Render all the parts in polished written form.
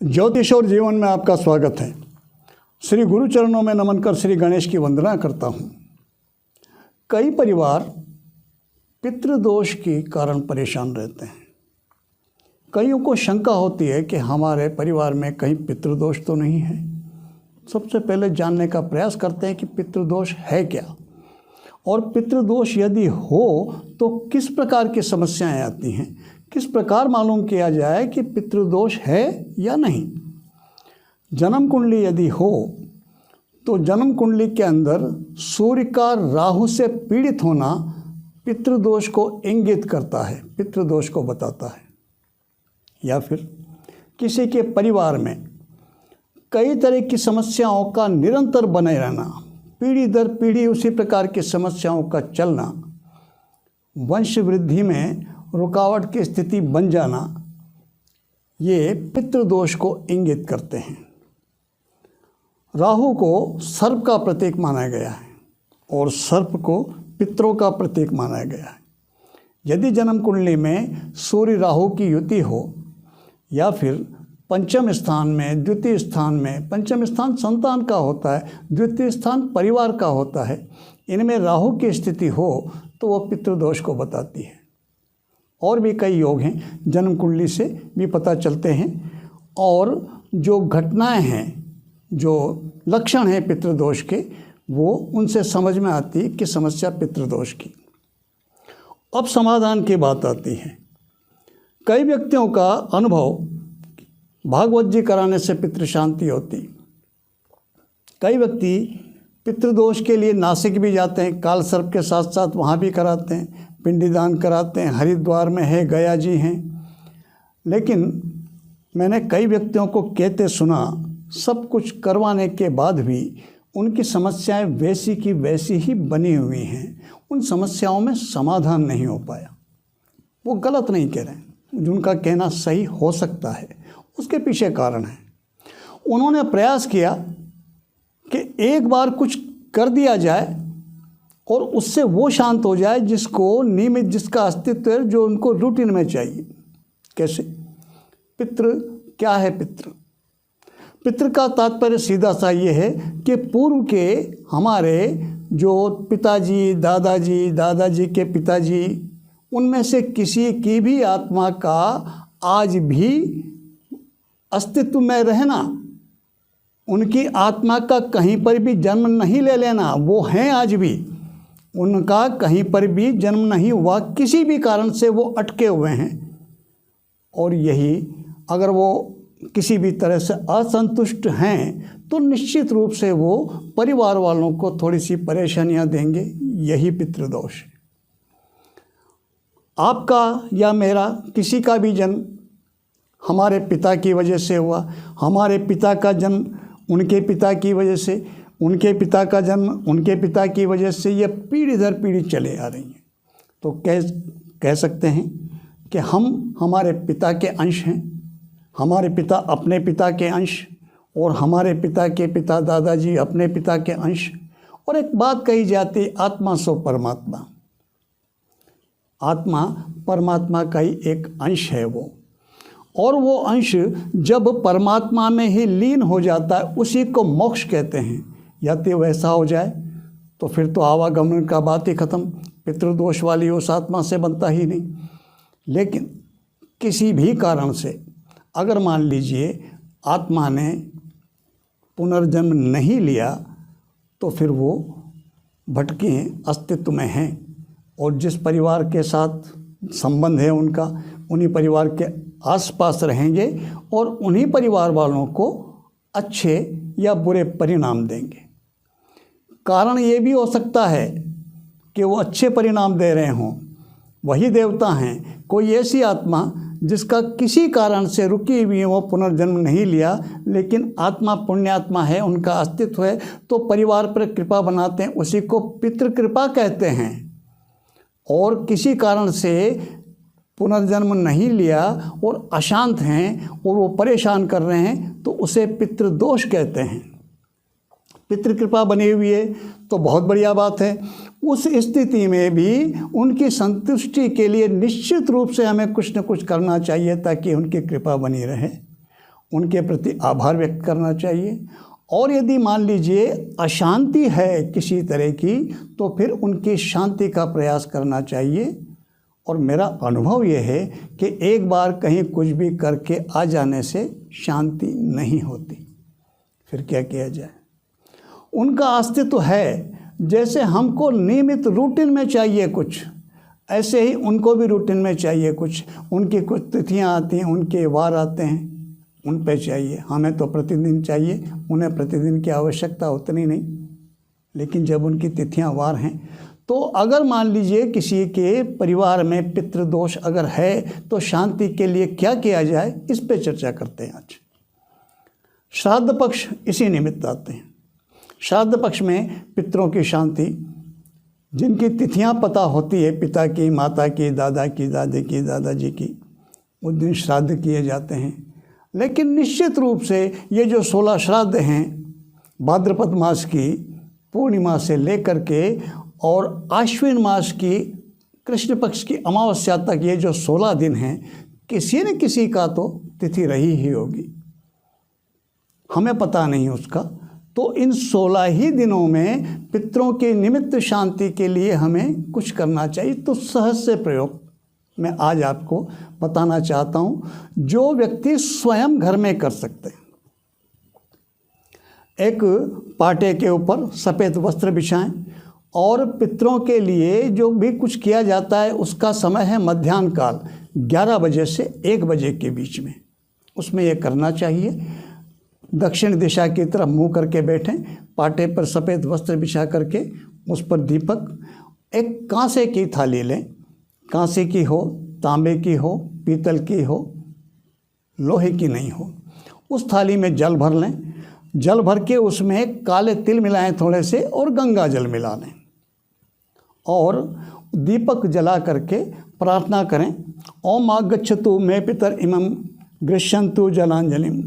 ज्योतिष और जीवन में आपका स्वागत है। श्री गुरु चरणों में नमन कर श्री गणेश की वंदना करता हूँ। कई परिवार पितृदोष के कारण परेशान रहते हैं। कईयों को शंका होती है कि हमारे परिवार में कहीं पितृदोष तो नहीं है। सबसे पहले जानने का प्रयास करते हैं कि पितृदोष है क्या, और पितृदोष यदि हो तो किस प्रकार की समस्याएं आती हैं, किस प्रकार मालूम किया जाए कि पितृदोष है या नहीं। जन्म कुंडली यदि हो तो जन्म कुंडली के अंदर सूर्य का राहु से पीड़ित होना पितृदोष को इंगित करता है, पितृदोष को बताता है। या फिर किसी के परिवार में कई तरह की समस्याओं का निरंतर बने रहना, पीढ़ी दर पीढ़ी उसी प्रकार की समस्याओं का चलना, वंश वृद्धि में रुकावट की स्थिति बन जाना, ये पितृदोष को इंगित करते हैं। राहु को सर्प का प्रतीक माना गया है और सर्प को पितरों का प्रतीक माना गया है। यदि जन्म कुंडली में सूर्य राहु की युति हो या फिर पंचम स्थान में, द्वितीय स्थान में, पंचम स्थान संतान का होता है, द्वितीय स्थान परिवार का होता है, इनमें राहु की स्थिति हो तो वो पितृदोष को बताती है। और भी कई योग हैं, जन्म कुंडली से भी पता चलते हैं, और जो घटनाएं हैं, जो लक्षण हैं पितृदोष के, वो उनसे समझ में आती है कि समस्या पितृदोष की। अब समाधान की बात आती है। कई व्यक्तियों का अनुभव भागवत जी कराने से पितृ शांति होती। कई व्यक्ति पितृदोष के लिए नासिक भी जाते हैं, काल सर्प के साथ साथ वहाँ भी कराते हैं, पिंडीदान कराते हैं, हरिद्वार में है, गया जी हैं। लेकिन मैंने कई व्यक्तियों को कहते सुना, सब कुछ करवाने के बाद भी उनकी समस्याएं वैसी की वैसी ही बनी हुई हैं, उन समस्याओं में समाधान नहीं हो पाया। वो गलत नहीं कह रहे हैं, जिनका कहना सही हो सकता है, उसके पीछे कारण है। उन्होंने प्रयास किया कि एक बार कुछ कर दिया जाए और उससे वो शांत हो जाए जिसको नियमित, जिसका अस्तित्व है, जो उनको रूटीन में चाहिए। कैसे? पितृ क्या है? पितृ का तात्पर्य सीधा सा ये है कि पूर्व के हमारे जो पिताजी, दादाजी के पिताजी, उनमें से किसी की भी आत्मा का आज भी अस्तित्व में रहना, उनकी आत्मा का कहीं पर भी जन्म नहीं ले लेना, वो हैं आज भी, उनका कहीं पर भी जन्म नहीं हुआ, किसी भी कारण से वो अटके हुए हैं। और यही अगर वो किसी भी तरह से असंतुष्ट हैं तो निश्चित रूप से वो परिवार वालों को थोड़ी सी परेशानियां देंगे। यही पितृदोष है। आपका या मेरा किसी का भी जन्म हमारे पिता की वजह से हुआ, हमारे पिता का जन्म उनके पिता की वजह से, उनके पिता का जन्म उनके पिता की वजह से, ये पीढ़ी दर पीढ़ी चले आ रही हैं। तो कह सकते हैं कि हम हमारे पिता के अंश हैं, हमारे पिता अपने पिता के अंश, और हमारे पिता के पिता दादाजी अपने पिता के अंश। और एक बात कही जाती, आत्मा सो परमात्मा। आत्मा परमात्मा का ही एक अंश है वो, और वो अंश जब परमात्मा में ही लीन हो जाता है, उसी को मोक्ष कहते हैं। यदि वैसा हो जाए तो फिर तो आवागमन का बात ही ख़त्म, पितृदोष वाली उस आत्मा से बनता ही नहीं। लेकिन किसी भी कारण से अगर मान लीजिए आत्मा ने पुनर्जन्म नहीं लिया तो फिर वो भटके अस्तित्व में हैं, और जिस परिवार के साथ संबंध है उनका, उन्हीं परिवार के आसपास रहेंगे और उन्हीं परिवार वालों को अच्छे या बुरे परिणाम देंगे। कारण ये भी हो सकता है कि वो अच्छे परिणाम दे रहे हों, वही देवता हैं, कोई ऐसी आत्मा जिसका किसी कारण से रुकी हुई है, वो पुनर्जन्म नहीं लिया, लेकिन आत्मा पुण्यात्मा है, उनका अस्तित्व है, तो परिवार पर कृपा बनाते हैं, उसी को पितृकृपा कहते हैं। और किसी कारण से पुनर्जन्म नहीं लिया और अशांत हैं और वो परेशान कर रहे हैं, तो उसे पितृदोष कहते हैं। पितृकृपा बनी हुई है तो बहुत बढ़िया बात है। उस स्थिति में भी उनकी संतुष्टि के लिए निश्चित रूप से हमें कुछ न कुछ करना चाहिए ताकि उनकी कृपा बनी रहे। उनके प्रति आभार व्यक्त करना चाहिए। और यदि मान लीजिए अशांति है किसी तरह की, तो फिर उनकी शांति का प्रयास करना चाहिए। और मेरा अनुभव यह है कि एक बार कहीं कुछ भी करके आ जाने से शांति नहीं होती। फिर क्या किया जाए? उनका अस्तित्व है, जैसे हमको नियमित रूटीन में चाहिए कुछ, ऐसे ही उनको भी रूटीन में चाहिए कुछ। उनकी कुछ तिथियां आती हैं, उनके वार आते हैं, उन पे चाहिए। हमें तो प्रतिदिन चाहिए, उन्हें प्रतिदिन की आवश्यकता उतनी नहीं। लेकिन जब उनकी तिथियां वार हैं, तो अगर मान लीजिए किसी के परिवार में पितृदोष अगर है, तो शांति के लिए क्या किया जाए, इस पे चर्चा करते हैं आज। श्राद्ध पक्ष इसी निमित्त आते हैं। श्राद्ध पक्ष में पितरों की शांति, जिनकी तिथियां पता होती है, पिता की, माता की, दादा की, दादी की, दादाजी की, उस दिन श्राद्ध किए जाते हैं। लेकिन निश्चित रूप से ये जो 16 श्राद्ध हैं, भाद्रपद मास की पूर्णिमा से लेकर के और आश्विन मास की कृष्ण पक्ष की अमावस्या तक, ये जो 16 दिन हैं, किसी न किसी का तो तिथि रही ही होगी, हमें पता नहीं उसका। तो इन 16 ही दिनों में पितरों के निमित्त शांति के लिए हमें कुछ करना चाहिए। तो सहज से प्रयोग मैं आज आपको बताना चाहता हूँ, जो व्यक्ति स्वयं घर में कर सकते हैं। एक पाटे के ऊपर सफ़ेद वस्त्र बिछाएं और पितरों के लिए जो भी कुछ किया जाता है, उसका समय है मध्याह्न काल, 11 बजे से 1 बजे के बीच में। उसमें यह करना चाहिए। दक्षिण दिशा की तरफ मुंह करके बैठें, पाटे पर सफ़ेद वस्त्र बिछा करके, उस पर दीपक, एक कांसे की थाली लें, कांसे की हो, तांबे की हो, पीतल की हो, लोहे की नहीं हो। उस थाली में जल भर लें। जल भर के उसमें काले तिल मिलाएं थोड़े से, और गंगा जल मिला लें, और दीपक जला करके प्रार्थना करें, ओम आगच्छतु मे पितर इमं गृह्यन्तु जलांजलिम।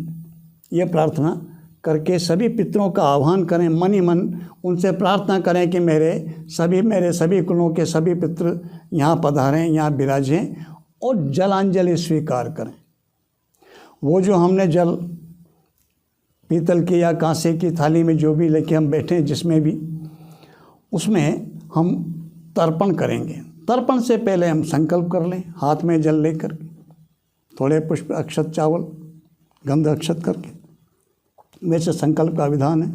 ये प्रार्थना करके सभी पितरों का आह्वान करें, मन ही मन उनसे प्रार्थना करें कि मेरे सभी कुलों के सभी पितृ यहाँ पधारें, यहाँ विराजें, और जलांजलि स्वीकार करें। वो जो हमने जल पीतल की या कांसे की थाली में जो भी लेके हम बैठे, जिसमें भी, उसमें हम तर्पण करेंगे। तर्पण से पहले हम संकल्प कर लें, हाथ में जल लेकर, थोड़े पुष्प अक्षत चावल गंध अक्षत करके, वैसे संकल्प का विधान है।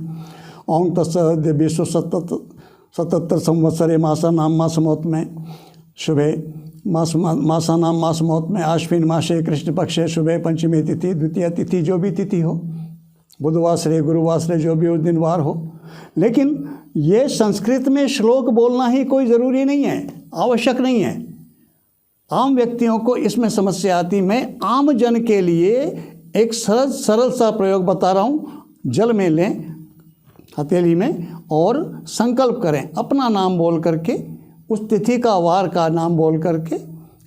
ओम तत्सदिव्य विश्व 77 संवत्सरे मासा नाम मास मौत में शुभे मासा नाम मास मौत में आश्विन मासे कृष्ण पक्षे शुभे पंचमी तिथि, द्वितीय तिथि, जो भी तिथि हो, बुधवासरे गुरुवासरे जो भी उस दिन वार हो। लेकिन ये संस्कृत में श्लोक बोलना ही कोई ज़रूरी नहीं है, आवश्यक नहीं है। आम व्यक्तियों को इसमें समस्या आती। मैं आम जन के लिए एक सरल सा प्रयोग बता रहा हूँ। जल में लें हथेली में, और संकल्प करें अपना नाम बोल करके, उस तिथि का वार का नाम बोल करके,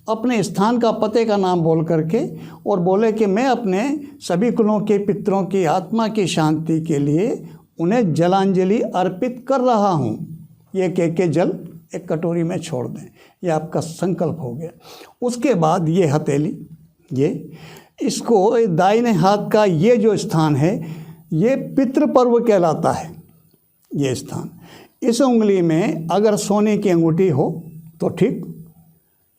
अपने स्थान का पते का नाम बोल करके, और बोले कि मैं अपने सभी कुलों के पितरों की आत्मा की शांति के लिए उन्हें जलांजलि अर्पित कर रहा हूँ। ये कह के जल एक कटोरी में छोड़ दें। ये आपका संकल्प हो गया। उसके बाद ये हथेली, इसको दाहिने हाथ का ये जो स्थान है, ये पितृपर्व कहलाता है। ये स्थान, इस उंगली में अगर सोने की अंगूठी हो तो ठीक,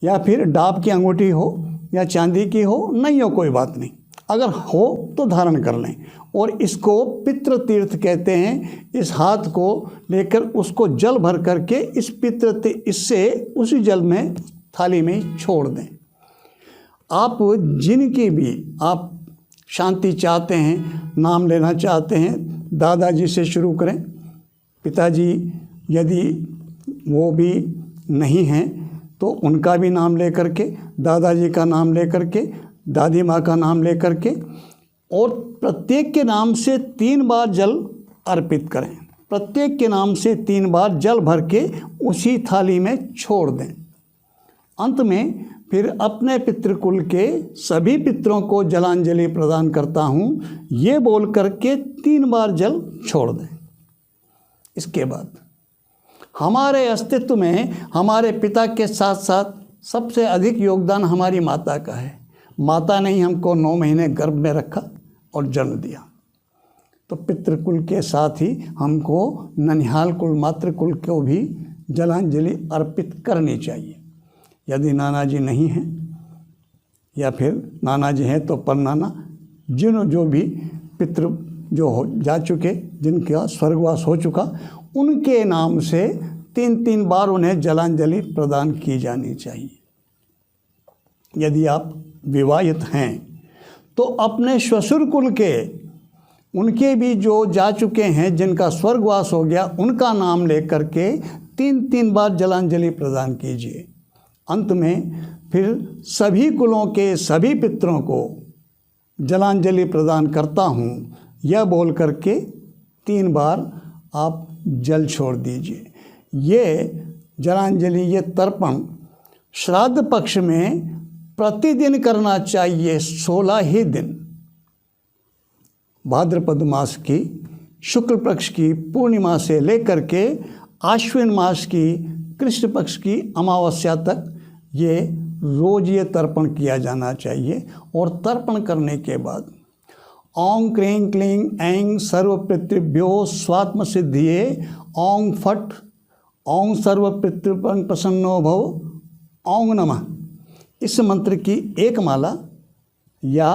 या फिर डाब की अंगूठी हो या चांदी की हो, नहीं हो कोई बात नहीं, अगर हो तो धारण कर लें। और इसको पितृ तीर्थ कहते हैं। इस हाथ को लेकर उसको जल भर करके इस इससे उसी जल में थाली में छोड़ दें। आप जिनकी भी आप शांति चाहते हैं, नाम लेना चाहते हैं, दादाजी से शुरू करें। पिताजी यदि वो भी नहीं हैं तो उनका भी नाम ले करके, दादाजी का नाम ले करके, दादी माँ का नाम ले करके, और प्रत्येक के नाम से 3 बार जल अर्पित करें। प्रत्येक के नाम से 3 बार जल भर के उसी थाली में छोड़ दें। अंत में फिर अपने पितृकुल के सभी पितरों को जलांजलि प्रदान करता हूँ, ये बोल करके 3 बार जल छोड़ दें। इसके बाद हमारे अस्तित्व में हमारे पिता के साथ साथ सबसे अधिक योगदान हमारी माता का है। माता ने ही हमको 9 महीने गर्भ में रखा, और जन्म दिया। तो पितृकुल के साथ ही हमको ननिहाल कुल मातृकुल को भी जलांजलि अर्पित करनी चाहिए। यदि नाना जी नहीं हैं या फिर नाना जी हैं तो परनाना, जो भी पितृ जो हो जा चुके, जिनका स्वर्गवास हो चुका, उनके नाम से 3 बार उन्हें जलांजलि प्रदान की जानी चाहिए। यदि आप विवाहित हैं तो अपने श्वशुर कुल के, उनके भी जो जा चुके हैं, जिनका स्वर्गवास हो गया, उनका नाम लेकर के 3 बार जलांजलि प्रदान कीजिए। अंत में फिर सभी कुलों के सभी पितरों को जलांजलि प्रदान करता हूँ, यह बोल करके 3 बार आप जल छोड़ दीजिए। ये जलांजलि, ये तर्पण श्राद्ध पक्ष में प्रतिदिन करना चाहिए, 16 ही दिन। भाद्रपद मास की शुक्ल पक्ष की पूर्णिमा से लेकर के आश्विन मास की कृष्ण पक्ष की अमावस्या तक ये रोज ये तर्पण किया जाना चाहिए। और तर्पण करने के बाद ओं क्रीं क्लीं ऐं सर्वपितृभ्यो स्वात्म सिद्धिये ओं फट ओं सर्वपितृपं प्रसन्नो भव ओं नमः, इस मंत्र की 1 माला या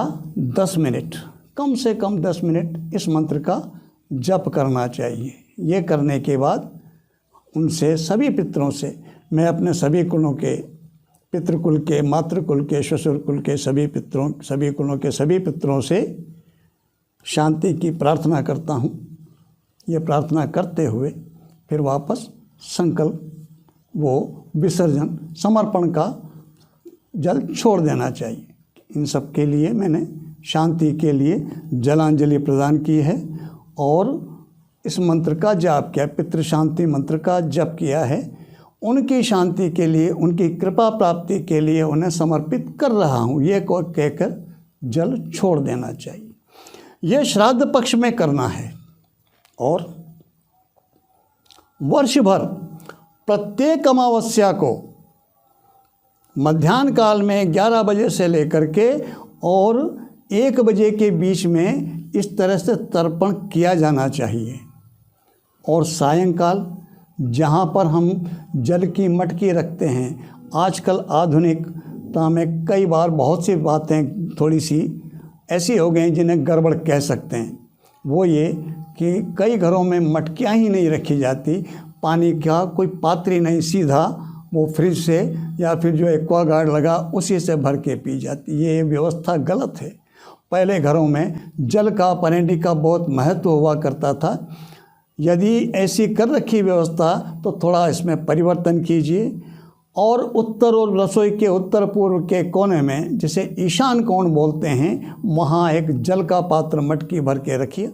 10 मिनट, कम से कम 10 मिनट इस मंत्र का जप करना चाहिए। ये करने के बाद उनसे, सभी पितरों से, मैं अपने सभी कुलों के, पितृकुल के, मातृकुल के, श्वशुर कुल के सभी पितरों, सभी कुलों के सभी पितरों से शांति की प्रार्थना करता हूँ। ये प्रार्थना करते हुए फिर वापस संकल्प, वो विसर्जन, समर्पण का जल छोड़ देना चाहिए। इन सब के लिए मैंने शांति के लिए जलांजलि प्रदान की है और इस मंत्र का जाप किया, पितृ शांति मंत्र का जप किया है। उनकी शांति के लिए, उनकी कृपा प्राप्ति के लिए उन्हें समर्पित कर रहा हूँ, ये को कहकर जल छोड़ देना चाहिए। यह श्राद्ध पक्ष में करना है। और वर्ष भर प्रत्येक अमावस्या को मध्याह्न काल में 11 बजे से लेकर के और 1 बजे के बीच में इस तरह से तर्पण किया जाना चाहिए। और सायंकाल, जहाँ पर हम जल की मटकी रखते हैं, आजकल आधुनिकता में कई बार बहुत सी बातें थोड़ी सी ऐसी हो गई जिन्हें गड़बड़ कह सकते हैं। वो ये कि कई घरों में मटकियाँ ही नहीं रखी जाती, पानी का कोई पात्र ही नहीं, सीधा वो फ्रिज से या फिर जो एक्वागार्ड लगा उसी से भर के पी जाती। ये व्यवस्था गलत है। पहले घरों में जल का, पनैडी का बहुत महत्व हुआ करता था। यदि ऐसी कर रखी व्यवस्था तो थोड़ा इसमें परिवर्तन कीजिए। और उत्तर और रसोई के उत्तर पूर्व के कोने में, जिसे ईशान कोण बोलते हैं, वहाँ एक जल का पात्र मटकी भर के रखिए।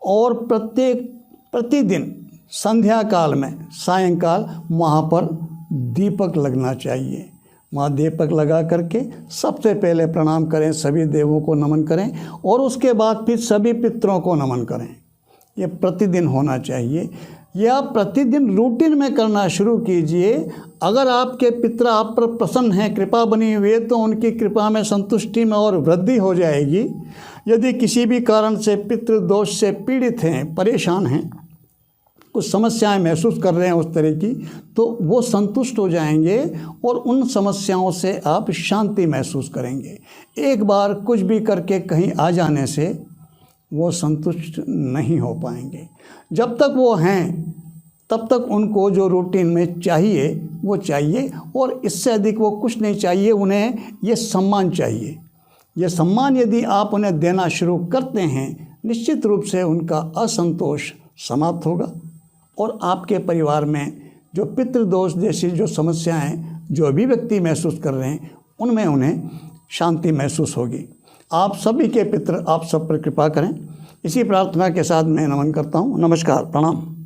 और प्रतिदिन संध्या काल में, सायंकाल, वहाँ पर दीपक लगना चाहिए। वहाँ दीपक लगा करके सबसे पहले प्रणाम करें, सभी देवों को नमन करें और उसके बाद फिर सभी पितरों को नमन करें। ये प्रतिदिन होना चाहिए। या प्रतिदिन रूटीन में करना शुरू कीजिए। अगर आपके पितर आप पर प्रसन्न हैं, कृपा बनी हुई है, तो उनकी कृपा में, संतुष्टि में और वृद्धि हो जाएगी। यदि किसी भी कारण से पितृ दोष से पीड़ित हैं, परेशान हैं, कुछ समस्याएं महसूस कर रहे हैं उस तरह की, तो वो संतुष्ट हो जाएंगे और उन समस्याओं से आप शांति महसूस करेंगे। एक बार कुछ भी करके कहीं आ जाने से वो संतुष्ट नहीं हो पाएंगे। जब तक वो हैं तब तक उनको जो रूटीन में चाहिए वो चाहिए, और इससे अधिक वो कुछ नहीं चाहिए। उन्हें ये सम्मान चाहिए। ये सम्मान यदि आप उन्हें देना शुरू करते हैं, निश्चित रूप से उनका असंतोष समाप्त होगा और आपके परिवार में जो पितृदोष जैसी जो समस्याएं जो भी व्यक्ति महसूस कर रहे हैं, उनमें उन्हें शांति महसूस होगी। आप सभी के पितृ आप सब पर कृपा करें। इसी प्रार्थना के साथ मैं नमन करता हूँ। नमस्कार, प्रणाम।